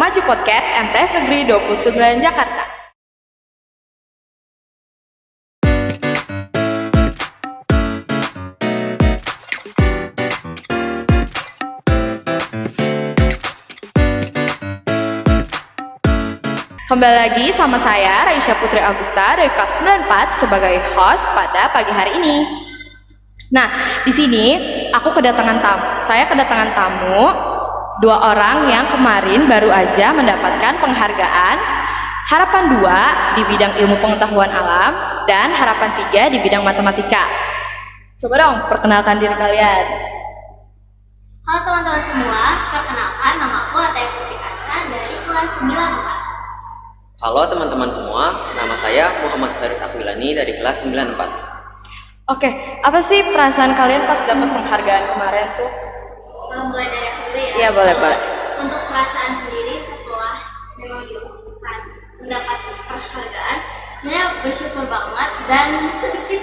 Maju Podcast MTS Negeri 29 Jakarta. Kembali lagi sama saya Raisya Putri Agusta dari kelas 94 sebagai host pada pagi hari ini. Nah, di sini aku kedatangan tamu. Saya kedatangan tamu dua orang yang kemarin baru aja mendapatkan penghargaan harapan 2 di bidang ilmu pengetahuan alam dan harapan 3 di bidang matematika. Coba dong perkenalkan diri kalian. Halo teman-teman semua, perkenalkan nama aku Ataya Putri Kansa dari kelas 94. Halo teman-teman semua, nama saya Muhammad Faris Akwilani dari kelas 94. Oke, apa sih perasaan kalian pas dapat penghargaan kemarin tuh? Mulai dari aku dulu ya. Iya, boleh. Untuk perasaan sendiri setelah memang diumumkan mendapat penghargaan, saya bersyukur banget dan sedikit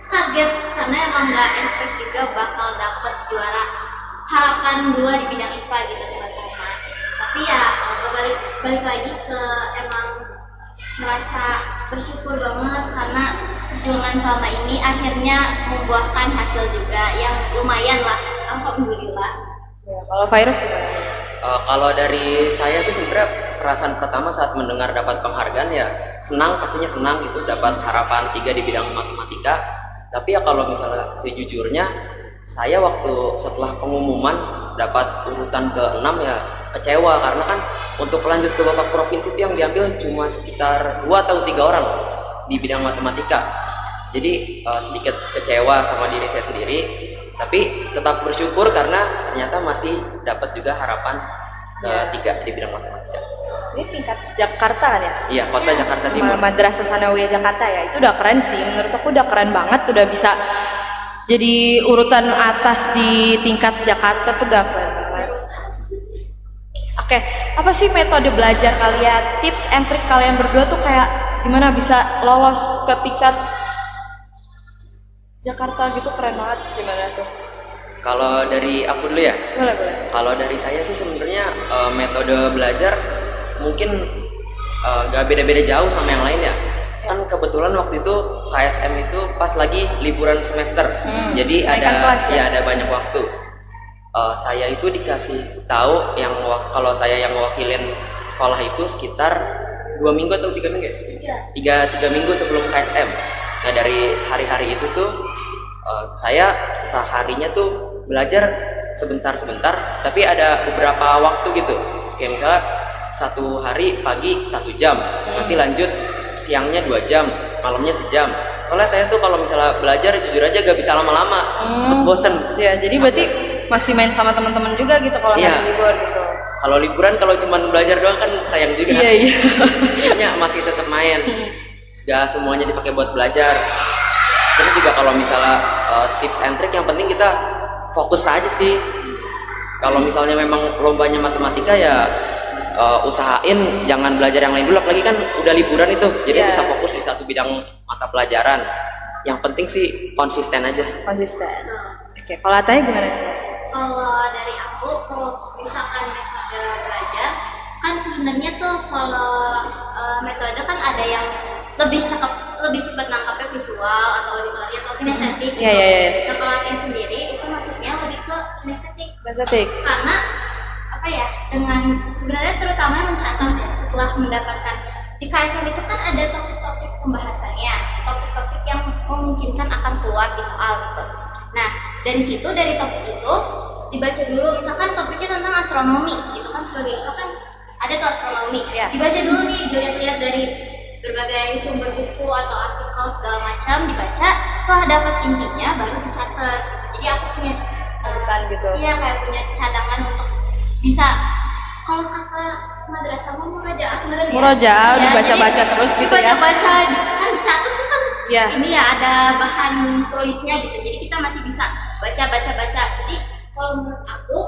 kaget karena emang nggak expect juga bakal dapat juara harapan 2 di bidang IPA gitu teman-teman. Tapi ya balik lagi ke emang merasa bersyukur banget karena perjuangan selama ini akhirnya membuahkan hasil juga yang lumayan lah, alhamdulillah. Ya, kalau virus gimana? Kalau dari saya sih sebenarnya perasaan pertama saat mendengar dapat penghargaan ya senang, pastinya senang gitu dapat harapan 3 di bidang matematika. Tapi ya kalau misalnya sejujurnya saya waktu setelah pengumuman dapat urutan ke-6 ya kecewa karena kan untuk lanjut ke babak provinsi itu yang diambil cuma sekitar 2 atau 3 orang di bidang matematika. Jadi sedikit kecewa sama diri saya sendiri, tapi tetap bersyukur karena ternyata masih dapat juga harapan ke-3 di bidang matematika. Ini tingkat Jakarta kan ya? Iya, kota Jakarta Timur. Madrasah Sanawiyah Jakarta ya, itu udah keren sih. Menurut aku udah keren banget, udah bisa jadi urutan atas di tingkat Jakarta tuh udah keren banget. Oke, apa sih metode belajar kalian? Tips and trick kalian berdua tuh kayak gimana bisa lolos ke tingkat Jakarta gitu, keren banget. Gimana tuh? Kalau dari aku dulu ya? Boleh. Kalau dari saya sih sebenarnya metode belajar mungkin gak beda-beda jauh sama yang lain ya. Kan kebetulan waktu itu KSM itu pas lagi liburan semester, jadi ada banyak waktu. Saya itu dikasih tahu kalau saya yang mewakilin sekolah itu sekitar 2 minggu atau 3 minggu ya? 3 minggu sebelum KSM. Nah dari hari-hari itu tuh saya seharinya tuh belajar sebentar, tapi ada beberapa waktu gitu. Kayak misalnya satu hari pagi 1 jam, nanti lanjut siangnya 2 jam, malamnya sejam. Soalnya saya tuh kalau misalnya belajar jujur aja gak bisa lama-lama, cepet bosen. Ya, jadi berarti masih main sama teman-teman juga gitu kalau hari libur gitu. Kalau liburan kalau cuman belajar doang kan sayang juga. Iya. Masih tetap main. Gak semuanya dipakai buat belajar. Terus juga kalau misalnya tips and trick yang penting kita fokus aja sih. Kalau misalnya memang lombanya matematika ya usahain jangan belajar yang lain dulu, apalagi kan udah liburan itu, jadi bisa fokus di satu bidang mata pelajaran. Yang penting sih konsisten aja. Oke, kalau Ataya gimana? Kalau dari aku, kalau misalkan metode belajar kan sebenarnya tuh kalau metode kan ada yang lebih cepat nangkapnya visual atau auditori atau kinestetik gitu. Nah kalau Ataya sendiri itu maksudnya lebih ke kinestetik. Karena dengan sebenarnya terutama mencatat ya setelah mendapatkan di KSM itu kan ada topik-topik pembahasannya, topik-topik yang memungkinkan akan keluar di soal gitu. Nah dari topik itu dibaca dulu, misalkan topiknya tentang astronomi gitu kan, sebagai itu kan ada tuh astronomi, dibaca dulu nih, dilihat-lihat dari berbagai sumber buku atau artikel segala macam, dibaca, setelah dapat intinya baru dicatat gitu. Jadi aku punya catatan gitu. Iya, kayak punya cadangan untuk bisa, kalau kata madrasah mau murajaah dibaca-baca terus gitu ya. Dibaca-baca gitu kan, dicatat tuh kan. Ini ya ada bahan tulisnya gitu. Jadi kita masih bisa baca. Jadi kalau menurut aku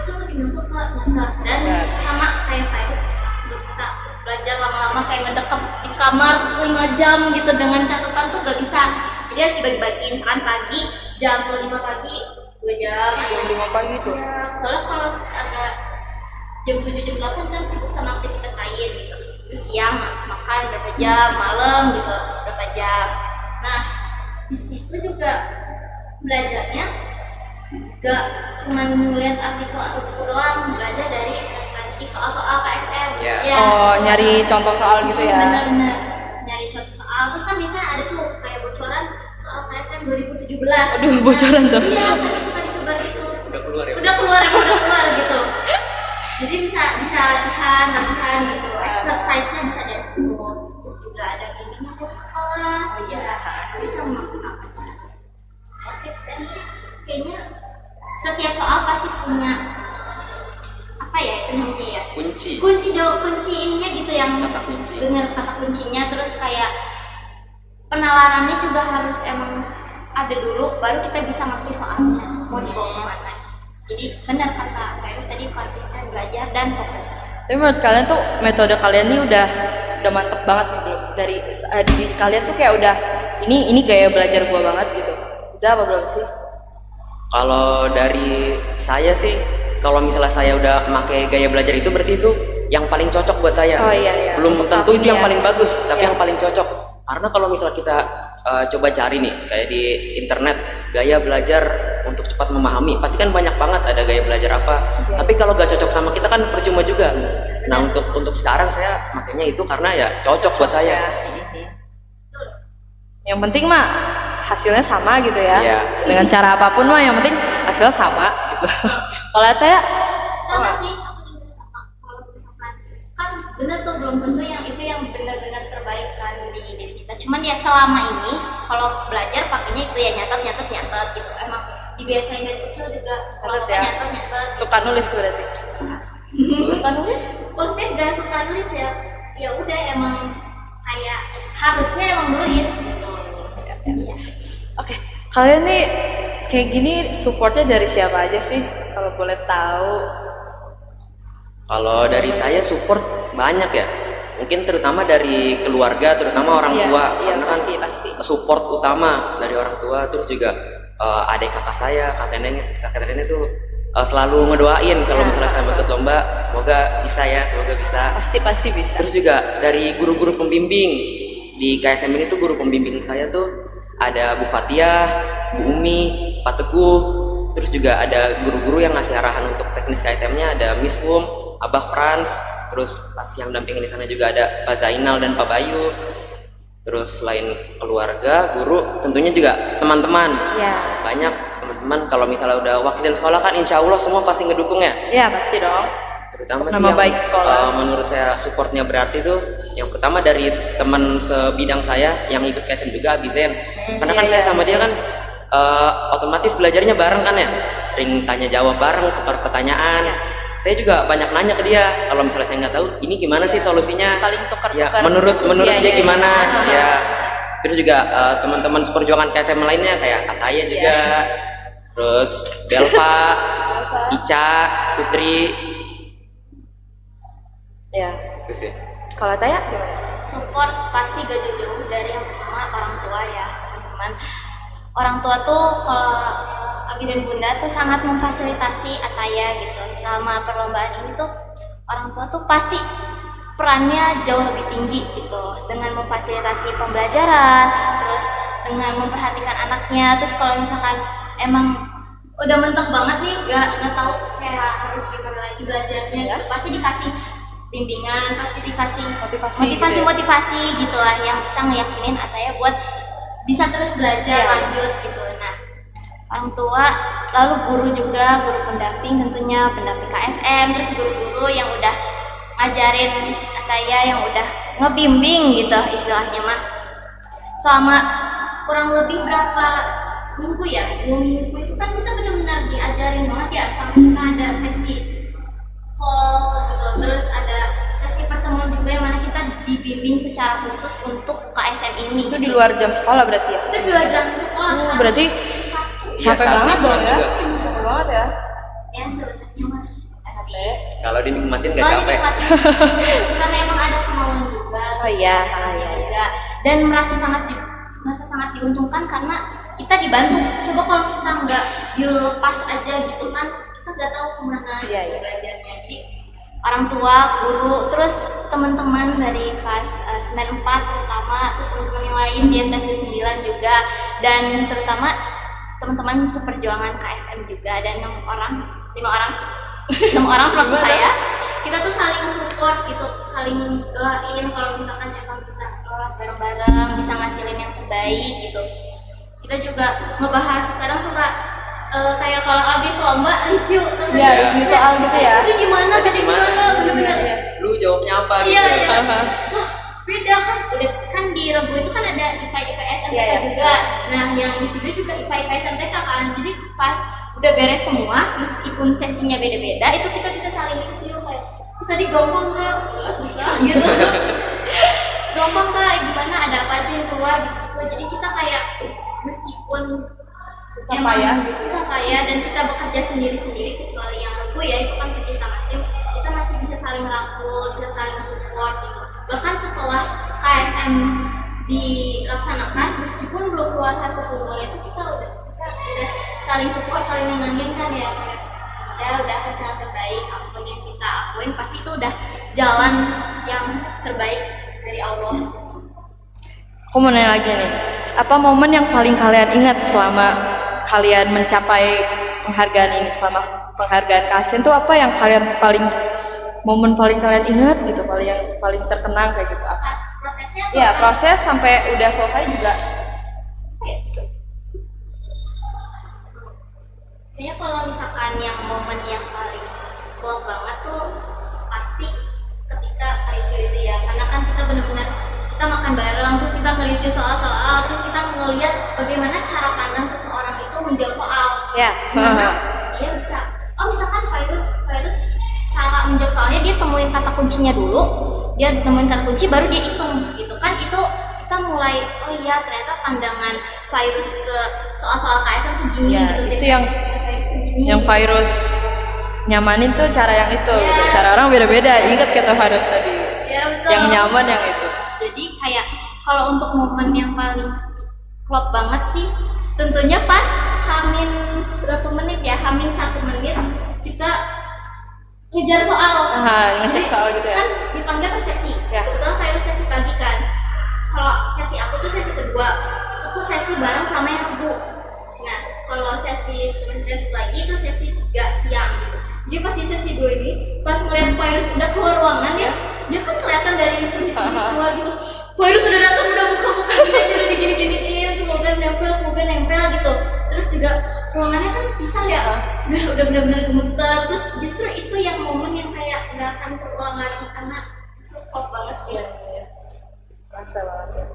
tuh lebih masuk ke nyatet dan sama kayak virus, aku gak bisa belajar lama-lama kayak ngedekam di kamar 5 jam gitu dengan catatan tuh gak bisa. Jadi harus dibagi-bagi, misalkan pagi jam 5 pagi 2 jam, jam 5 pagi tuh. Ya, soalnya kalau agak jam 7 jam 8 kan sibuk sama aktivitas lain gitu. Terus siang habis makan berapa jam, malam gitu berapa jam. Nah di situ juga belajarnya gak cuman ngeliat artikel atau buku doang, belajar dari referensi soal-soal KSM. Iya. Ya, Oh, nyari contoh soal gitu ya. bener-bener nyari contoh soal. Terus kan biasanya ada tuh kayak bocoran soal KSM 2017. Aduh, bocoran tuh. Iya, kan suka disebar gitu. Udah keluar ya? Udah keluar gitu. Jadi bisa latihan gitu. Exercise-nya bisa dari situ. Terus juga ada bimbingan dari sekolah. Oh, iya. Bisa memaksimalkan sih. Tips and trick kayaknya setiap soal pasti punya apa ya itu namanya ya, kunci ininya gitu, yang Kata kunci. bener kata kuncinya. Terus kayak penalarannya juga harus emang ada dulu baru kita bisa ngerti soalnya mau dibawa kemana gitu. Jadi benar kata Kak Iris tadi, konsisten belajar dan fokus. Tapi menurut kalian tuh metode kalian nih udah mantep banget gitu. Dari diri kalian tuh kayak udah ini gaya belajar gua banget gitu. Udah apa belum sih? Kalau dari saya sih, kalau misalnya saya udah pakai gaya belajar itu berarti itu yang paling cocok buat saya. Oh iya. Belum Untuk saat tentu ini itu yang ya. paling bagus, tapi Iya. yang paling cocok. Karena kalau misalnya kita coba cari nih, kayak di internet, gaya belajar untuk cepat memahami, pasti kan banyak banget ada gaya belajar apa. Iya. Tapi kalau gak cocok sama kita kan percuma juga. Nah untuk sekarang saya makanya itu karena ya cocok buat saya. Yang penting mah hasilnya sama gitu ya. Iya. Dengan cara apapun mah yang penting hasilnya sama gitu. Kalau Taya Sama sih, aku juga sama. Kalau misalkan kan bener tuh belum tentu yang itu yang benar-benar terbaik kan di diri kita. Cuman ya selama ini kalau belajar pakainya itu ya nyatet gitu. Emang dibiasain dari kecil juga kalau Nyatet ya? nyatet. suka nulis berarti. Suka nulis? Maksudnya gak suka nulis ya. Ya udah emang kayak harusnya emang nulis gitu. Iya. Oke, kalian nih kayak gini supportnya dari siapa aja sih? Kalau boleh tahu. Kalau dari saya support banyak ya, mungkin terutama dari keluarga, terutama orang Iya, tua, iya, karena pasti. kan support utama dari orang tua. Terus juga adik kakak saya, kakak nenek itu selalu ngedoain kalau Ya. misalnya saya ikut lomba, semoga bisa ya, semoga bisa. Pasti bisa. Terus juga dari guru-guru pembimbing di KSM ini tuh, guru pembimbing saya tuh ada Bu Fatia, Bu Umi, Pak Teguh. Terus juga ada guru-guru yang ngasih arahan untuk teknis KSM-nya, ada Miss Wum, Abah Franz. Terus pas yang dampingin di sana juga ada Pak Zainal dan Pak Bayu. Terus selain keluarga, guru, tentunya juga teman-teman. Ya. Banyak teman-teman, kalau misalnya udah wakilin sekolah kan insya Allah semua pasti ngedukung ya. Ya pasti dong. Terutama Nama sih yang baik sekolah. menurut saya supportnya berarti tuh yang pertama dari teman sebidang saya yang ikut KSM juga, Abizen. Karena kan iya, saya iya. sama dia kan otomatis belajarnya bareng kan ya, sering tanya jawab bareng, tukar pertanyaan. Saya juga banyak nanya ke dia kalau misalnya saya nggak tahu ini gimana sih solusinya, Saling tukar-tukar. ya menurut Iya, dia iya, gimana iya. ya. Terus juga teman-teman seperjuangan KSM lainnya kayak Kataya juga, terus Belva, Ica, Putri. Ya. Terus ya. Kalau Taya gimana? Support pasti gak jauh-jauh dari yang pertama orang tua ya teman-teman. Orang tua tuh kalau Abi dan Bunda tuh sangat memfasilitasi Ataya gitu. Selama perlombaan ini tuh orang tua tuh pasti perannya jauh lebih tinggi gitu, dengan memfasilitasi pembelajaran, terus dengan memperhatikan anaknya. Terus kalau misalkan emang udah mentok banget nih, gak tahu kayak harus gimana lagi belajarnya gitu, pasti dikasih bimbingan, pasti dikasih motivasi gitulah yang bisa ngeyakinin Ataya buat bisa terus belajar lanjut gitu. Nah, orang tua, lalu guru juga, guru pendamping tentunya, pendamping KSM, terus guru-guru yang udah ngajarin Ataya, yang udah ngebimbing gitu istilahnya mah. Selama kurang lebih berapa minggu ya, 2 minggu itu kan kita benar-benar diajarin banget ya, sampai kita ada sesi call gitu, terus ada sesi pertemuan juga yang mana kita dibimbing secara khusus untuk KSM ini. Itu di luar jam sekolah berarti ya? Itu di luar jam sekolah. Berarti Iya, capek saat banget dong liburan ya? juga. Capek banget ya? Ya sebenarnya mah asik. Kalau dinikmatin nggak Kalau capek. dinikmatin, karena emang ada kemauan juga, Oh terus iya, ada iya, iya. juga, dan merasa sangat diuntungkan karena kita dibantu. Coba kalau kita nggak dilepas aja gitu kan, kita nggak tahu kemana Iya, gitu iya. belajarnya. Jadi orang tua, guru, terus teman-teman dari kelas 94 terutama, terus teman-teman yang lain di MTS 9 juga, dan terutama teman-teman seperjuangan KSM juga, dan 6 orang termasuk saya. Kita tuh saling support gitu, saling doain kalau misalkan emang bisa lolos bareng-bareng, bisa ngasilin yang terbaik gitu. Kita juga ngebahas, kadang suka kayak kalau abis lomba review review soal gitu ya. Tadi gimana bener-bener Lu jawabnya apa gitu? Iya. Nah, beda kan, udah kan di Regu itu kan ada IPA IPS MTK juga. Nah, yang di video juga IPA IPS MTK kan. Jadi pas udah beres semua, meskipun sesinya beda-beda, itu kita bisa saling review kayak tadi gampang nggak susah gitu. Gampang nggak, gimana, ada apa aja yang keluar gitu. Jadi kita kayak meskipun susah payah dan kita bekerja sendiri-sendiri, kecuali yang Regu ya itu kan kerja sama tim, kita masih bisa saling merangkul, bisa saling support gitu. Bahkan setelah KSM dilaksanakan, meskipun belum keluar hasil pengumuman itu kita udah saling support, saling nenangin kan ya, kayak udah hasil yang terbaik, apapun yang kita lakuin pasti itu udah jalan yang terbaik dari Allah. Aku mau nanya lagi nih, apa momen yang paling kalian ingat selama kalian mencapai penghargaan ini, selama penghargaan KSN tuh apa yang kalian momen paling kalian ingat gitu, paling terkenang kayak gitu apa? Pas prosesnya tuh Iya, proses sampai udah selesai juga. Kayaknya kalau misalkan yang momen yang paling klop banget tuh pasti ketika review itu ya, karena kan kita benar-benar kita makan bareng, terus kita nge-review soal-soal, terus kita ngelihat bagaimana cara pandang seseorang itu menjawab soal. Ya. Gimana dia bisa, misalkan virus cara menjawab soalnya dia temuin kata kuncinya dulu, dia nemuin kata kunci baru dia hitung gitu kan. Itu kita mulai, oh iya ternyata pandangan virus ke soal-soal KSM tuh gini Ya, gitu. itu Jadi, yang virus tuh gini. yang virus nyamanin tuh cara yang itu Ya. gitu. Cara orang beda-beda, ingat kata virus tadi. Ya, betul. Yang nyaman yang itu. Jadi kayak kalau untuk momen yang paling klop banget sih tentunya pas hamin berapa menit ya, hamin 1 menit kita ngejar soal. Ngecek Jadi, soal gitu ya. Kan dipanggil per sesi. Ya. Kebetulan virus sesi pagi kan. Kalau sesi aku tuh sesi kedua, itu tuh sesi bareng sama yang Regu. Nah, kalau sesi teman-teman lagi itu sesi 3 siang gitu. Jadi pas di sesi 2 ini, pas ngeliat virus udah keluar ruangan ya, dia kan kelihatan dari sisi sini keluar gitu. Virus udah datang, udah buka-buka gitu aja, udah digini-giniin, semoga nempel gitu. Terus juga ruangannya kan pisah ya, udah benar-benar gemeter. Terus justru itu yang momen yang kayak nggak akan terulang lagi karena itu klop banget sih. Rasa banget ya.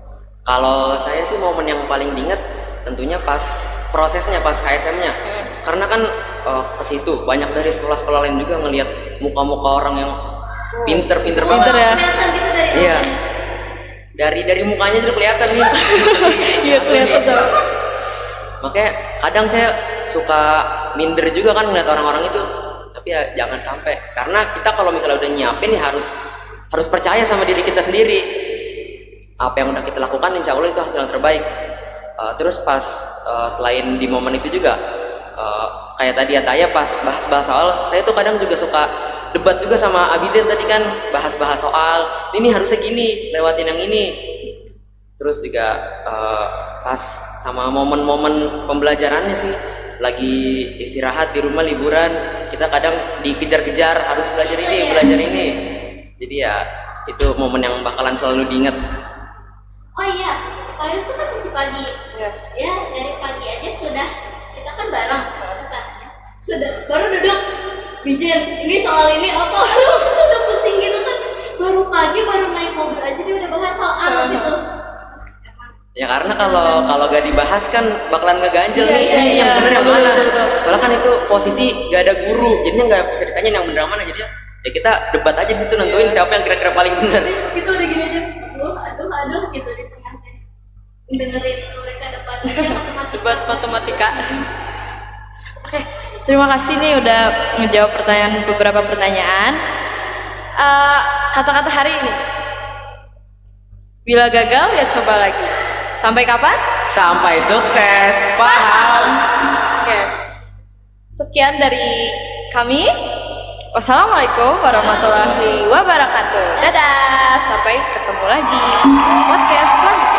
Kalau saya sih momen yang paling diinget tentunya pas prosesnya, pas KSM-nya. Karena kan ke situ banyak dari sekolah-sekolah lain juga ngelihat muka-muka orang yang pinter-pinter banget. Pinter ya. Kelihatan gitu dari Iya. orangnya. Dari mukanya juga kelihatan nih. Iya, kelihatan tuh. Makanya kadang saya suka minder juga kan ngeliat orang-orang itu. Tapi ya jangan sampai, karena kita kalau misalnya udah nyiapin ya harus percaya sama diri kita sendiri. Apa yang udah kita lakukan insya Allah itu hasil yang terbaik. Terus pas selain di momen itu juga kayak tadi Ataya pas bahas-bahas soal, saya tuh kadang juga suka debat juga sama Abizen tadi kan, bahas-bahas soal ini harusnya gini, lewatin yang ini. Terus juga pas sama momen-momen pembelajarannya sih, lagi istirahat di rumah liburan, kita kadang dikejar-kejar harus belajar ini. Jadi ya itu momen yang bakalan selalu diingat. Oh iya, virus itu kan sesi pagi. Ya. Ya, dari pagi aja sudah kita kan bareng kesananya. Sudah baru duduk Bijen, ini soal ini apa? Kita udah pusing gitu kan. Baru pagi baru naik mobil aja dia udah bahas soal gitu. Ya karena kalau gak dibahas kan bakalan ngeganjel Iya, nih, iya, ini yang iya. bener yang mana. Betul. Soalnya kan itu posisi gak ada guru, jadinya nggak bisa ditanyain yang bener yang mana. Jadi ya kita debat aja di situ, nentuin siapa yang kira-kira paling bener. Gitu udah gini aja. Aduh gitu di tengahnya. Dengerin mereka Debat matematika. Oke, terima kasih nih udah ngejawab beberapa pertanyaan. Kata-kata hari ini, bila gagal ya coba lagi. Sampai kapan? Sampai sukses, paham? Oke. Sekian dari kami. Wassalamualaikum warahmatullahi wabarakatuh. Dadah, sampai ketemu lagi podcast selanjutnya.